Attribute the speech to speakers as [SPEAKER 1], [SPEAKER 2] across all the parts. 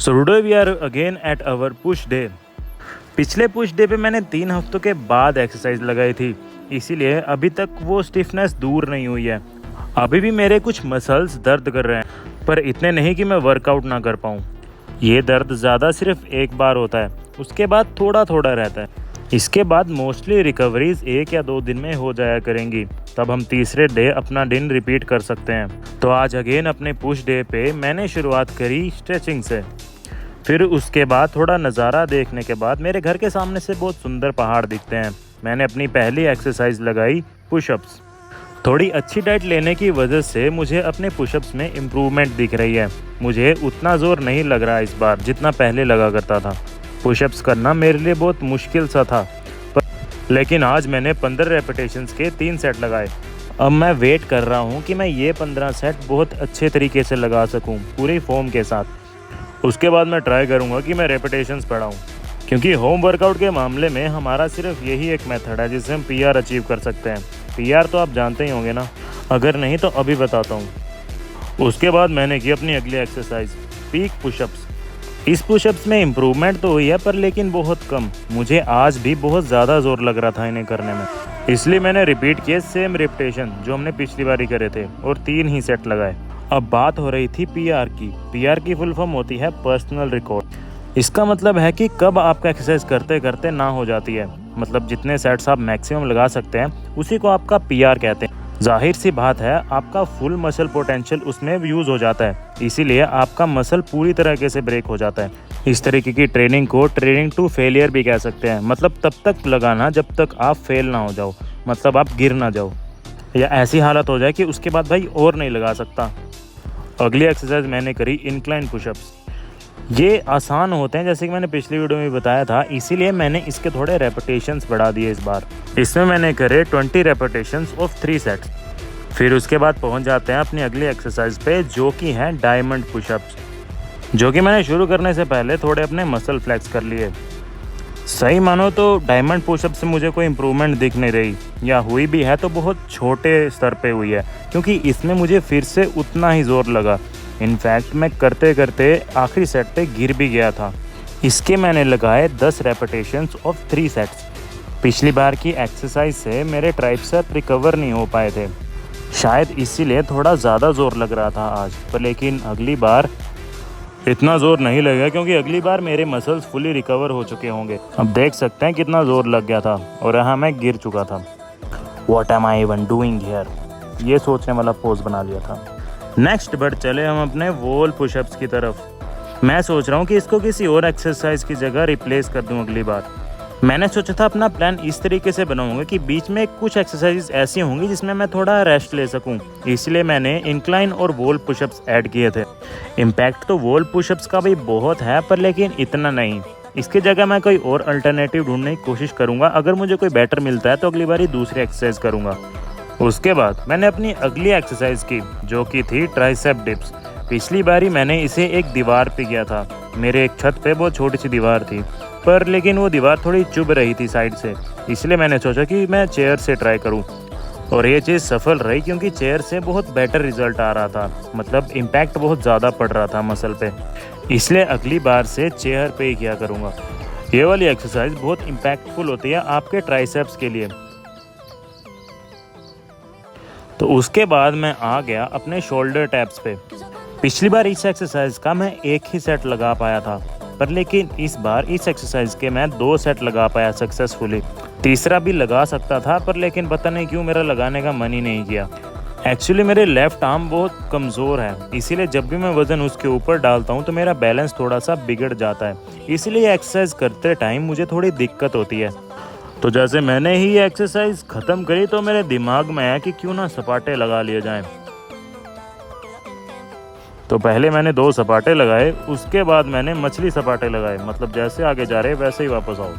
[SPEAKER 1] So today we are again at our push day. पिछले push day पे मैंने 3 हफ्तों के बाद एक्सरसाइज लगाई थी, इसीलिए अभी तक वो स्टिफनेस दूर नहीं हुई है। अभी भी मेरे कुछ मसल्स दर्द कर रहे हैं, पर इतने नहीं कि मैं वर्कआउट ना कर पाऊँ। ये दर्द ज़्यादा सिर्फ एक बार होता है, उसके बाद थोड़ा थोड़ा रहता है। इसके बाद मोस्टली रिकवरीज 1 या 2 दिन में हो जाया करेंगी, तब हम तीसरे डे अपना दिन रिपीट कर सकते हैं। तो आज अगेन अपने पुश डे पे मैंने शुरुआत करी स्ट्रेचिंग से। फिर उसके बाद थोड़ा नज़ारा देखने के बाद मेरे घर के सामने से बहुत सुंदर पहाड़ दिखते हैं। मैंने अपनी पहली एक्सरसाइज लगाई पुशअप्स। थोड़ी अच्छी डाइट लेने की वजह से मुझे अपने पुशअप्स में इम्प्रूवमेंट दिख रही है। मुझे उतना ज़ोर नहीं लग रहा इस बार जितना पहले लगा करता था। पुशअप्स करना मेरे लिए बहुत मुश्किल सा था, लेकिन आज मैंने 15 रेपिटेशंस के 3 सेट लगाए। अब मैं वेट कर रहा हूँ कि मैं ये 15 सेट बहुत अच्छे तरीके से लगा सकूँ पूरी फॉर्म के साथ। उसके बाद मैं ट्राई करूँगा कि मैं रेपिटेशंस बढ़ाऊँ, क्योंकि होम वर्कआउट के मामले में हमारा सिर्फ यही एक मेथड है जिससे हम पीआर अचीव कर सकते हैं। पीआर तो आप जानते ही होंगे ना, अगर नहीं तो अभी बताता हूँ। उसके बाद मैंने की अपनी अगली एक्सरसाइज पीक पुशअप्स। इस पुशअप्स में इम्प्रूवमेंट तो हुई है, पर लेकिन बहुत कम। मुझे आज भी बहुत ज़्यादा ज़ोर लग रहा था इन्हें करने में, इसलिए मैंने रिपीट किए सेम रेपिटेशन जो हमने पिछली बार ही करे थे और 3 ही सेट लगाए। अब बात हो रही थी पीआर की। पीआर की फुल फॉर्म होती है पर्सनल रिकॉर्ड। इसका मतलब है कि कब आपका एक्सरसाइज करते करते ना हो जाती है, मतलब जितने सेट्स आप मैक्सिमम लगा सकते हैं उसी को आपका पीआर कहते हैं। जाहिर सी बात है, आपका फुल मसल पोटेंशियल उसमें यूज़ हो जाता है, इसीलिए आपका मसल पूरी तरीके से ब्रेक हो जाता है। इस तरीके की ट्रेनिंग को ट्रेनिंग टू फेलियर भी कह सकते हैं। मतलब तब तक लगाना जब तक आप फेल ना हो जाओ, मतलब आप गिर ना जाओ या ऐसी हालत हो जाए कि उसके बाद भाई और नहीं लगा सकता। अगली एक्सरसाइज मैंने करी इंक्लाइन पुशअप्स। ये आसान होते हैं, जैसे कि मैंने पिछली वीडियो में बताया था, इसीलिए मैंने इसके थोड़े रेपिटेशंस बढ़ा दिए इस बार। इसमें मैंने करे 20 रेपिटेशंस ऑफ 3 सेट्स। फिर उसके बाद पहुंच जाते हैं अपनी अगली एक्सरसाइज पे, जो कि है डायमंड पुशअप्स, जो कि मैंने शुरू करने से पहले थोड़े अपने मसल फ्लेक्स कर लिए। सही मानो तो डायमंड पुशअप से मुझे कोई इम्प्रूवमेंट दिख नहीं रही, या हुई भी है तो बहुत छोटे स्तर पे हुई है, क्योंकि इसमें मुझे फिर से उतना ही ज़ोर लगा। इनफैक्ट मैं करते करते आखिरी सेट पे गिर भी गया था। इसके मैंने लगाए 10 रेपिटेशंस ऑफ 3 सेट्स। पिछली बार की एक्सरसाइज से मेरे ट्राइसेप्स रिकवर नहीं हो पाए थे, शायद इसीलिए थोड़ा ज़्यादा ज़ोर लग रहा था आज। पर लेकिन अगली बार इतना ज़ोर नहीं लगेगा, क्योंकि अगली बार मेरे मसल्स फुली रिकवर हो चुके होंगे। अब देख सकते हैं कितना ज़ोर लग गया था और यहाँ मैं गिर चुका था। What am I even doing here, ये सोचने वाला पोज बना लिया था। नेक्स्ट बढ़ चले हम अपने वॉल पुशअप्स की तरफ। मैं सोच रहा हूँ कि इसको किसी और एक्सरसाइज की जगह रिप्लेस कर दूँ अगली बार। मैंने सोचा था अपना प्लान इस तरीके से बनाऊंगा कि बीच में कुछ एक्सरसाइज ऐसी होंगी जिसमें मैं थोड़ा रेस्ट ले सकूं, इसलिए मैंने इंक्लाइन और वॉल पुशअप्स ऐड किए थे। इम्पैक्ट तो वॉल पुशअप्स का भी बहुत है, पर लेकिन इतना नहीं। इसकी जगह मैं कोई और अल्टरनेटिव ढूंढने की कोशिश करूंगा। अगर मुझे कोई बेटर मिलता है तो अगली बार दूसरी एक्सरसाइज करूंगा। उसके बाद मैंने अपनी अगली एक्सरसाइज की, जो कि थी ट्राइसेप डिप्स। पिछली बारी मैंने इसे एक दीवार पे किया था। मेरे एक छत पे बहुत छोटी सी दीवार थी, पर लेकिन वो दीवार थोड़ी चुभ रही थी साइड से, इसलिए मैंने सोचा कि मैं चेयर से ट्राई करूं। और ये चीज़ सफल रही, क्योंकि चेयर से बहुत बेटर रिजल्ट आ रहा था, मतलब इम्पैक्ट बहुत ज़्यादा पड़ रहा था मसल पे। इसलिए अगली बार से चेयर पे ही किया करूँगा। ये वाली एक्सरसाइज बहुत इम्पैक्टफुल होती है आपके ट्राइसेप्स के लिए। तो उसके बाद मैं आ गया अपने शोल्डर टैप्स पे। पिछली बार इस एक्सरसाइज का मैं एक ही सेट लगा पाया था, पर लेकिन इस बार इस एक्सरसाइज के मैं 2 सेट लगा पाया सक्सेसफुली। तीसरा भी लगा सकता था, पर लेकिन पता नहीं क्यों मेरा लगाने का मन ही नहीं किया। एक्चुअली मेरे लेफ्ट आर्म बहुत कमज़ोर है, इसीलिए जब भी मैं वज़न उसके ऊपर डालता हूँ तो मेरा बैलेंस थोड़ा सा बिगड़ जाता है, इसलिए एक्सरसाइज करते टाइम मुझे थोड़ी दिक्कत होती है। तो जैसे मैंने ही ये एक्सरसाइज ख़त्म करी तो मेरे दिमाग में आया कि क्यों ना सपाटे लगा लिए जाएं। तो पहले मैंने 2 सपाटे लगाए, उसके बाद मैंने मछली सपाटे लगाए, मतलब जैसे आगे जा रहे वैसे ही वापस आओ।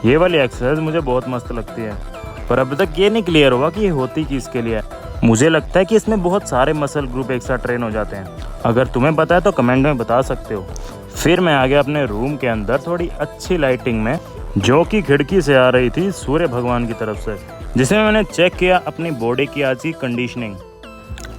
[SPEAKER 1] ये वाली एक्सरसाइज मुझे बहुत मस्त लगती है, पर अभी तक ये नहीं क्लियर हुआ कि ये होती किसके लिए है। मुझे लगता है कि इसमें बहुत सारे मसल ग्रुप एक साथ ट्रेन हो जाते हैं। अगर तुम्हें पता है तो कमेंट में बता सकते हो। फिर मैं आ गया अपने रूम के अंदर थोड़ी अच्छी लाइटिंग में, जो कि खिड़की से आ रही थी सूर्य भगवान की तरफ से, जिसमें मैंने चेक किया अपनी बॉडी की आज की कंडीशनिंग।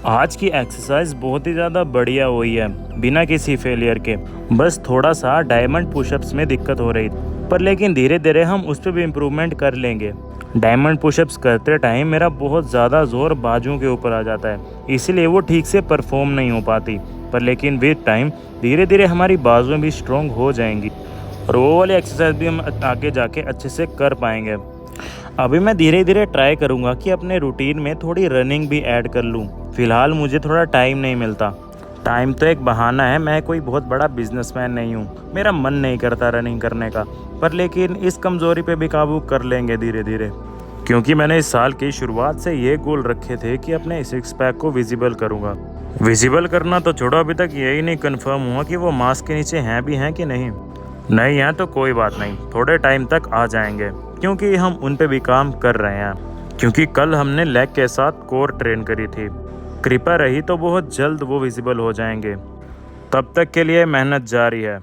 [SPEAKER 1] आज की एक्सरसाइज बहुत ही ज़्यादा बढ़िया हुई है, बिना किसी फेलियर के। बस थोड़ा सा डायमंड पुशअप्स में दिक्कत हो रही, पर लेकिन धीरे धीरे हम उस पर भी इम्प्रूवमेंट कर लेंगे। डायमंड पुशअप्स करते टाइम मेरा बहुत ज़्यादा जोर बाजुओं के ऊपर आ जाता है, इसीलिए वो ठीक से परफॉर्म नहीं हो पाती। पर लेकिन विद टाइम धीरे धीरे हमारी बाजुएं भी स्ट्रॉन्ग हो जाएंगी और वो वाली एक्सरसाइज भी हम आगे जाके अच्छे से कर पाएंगे। अभी मैं धीरे धीरे ट्राई करूँगा कि अपने रूटीन में थोड़ी रनिंग भी ऐड कर लूँ। फ़िलहाल मुझे थोड़ा टाइम नहीं मिलता। टाइम तो एक बहाना है, मैं कोई बहुत बड़ा बिजनेसमैन नहीं हूँ, मेरा मन नहीं करता रनिंग करने का। पर लेकिन इस कमज़ोरी पे भी काबू कर लेंगे धीरे धीरे, क्योंकि मैंने इस साल की शुरुआत से ये गोल रखे थे कि अपने सिक्स पैक को विजिबल करूँगा। विजिबल करना तो छोड़ो, अभी तक यही नहीं कंफर्म हुआ कि वो मास्क के नीचे हैं भी हैं कि नहीं। नहीं है तो कोई बात नहीं, थोड़े टाइम तक आ जाएंगे, क्योंकि हम उन पे भी काम कर रहे हैं। क्योंकि कल हमने लेग के साथ कोर ट्रेन करी थी, कृपा रही तो बहुत जल्द वो विजिबल हो जाएंगे। तब तक के लिए मेहनत जारी है।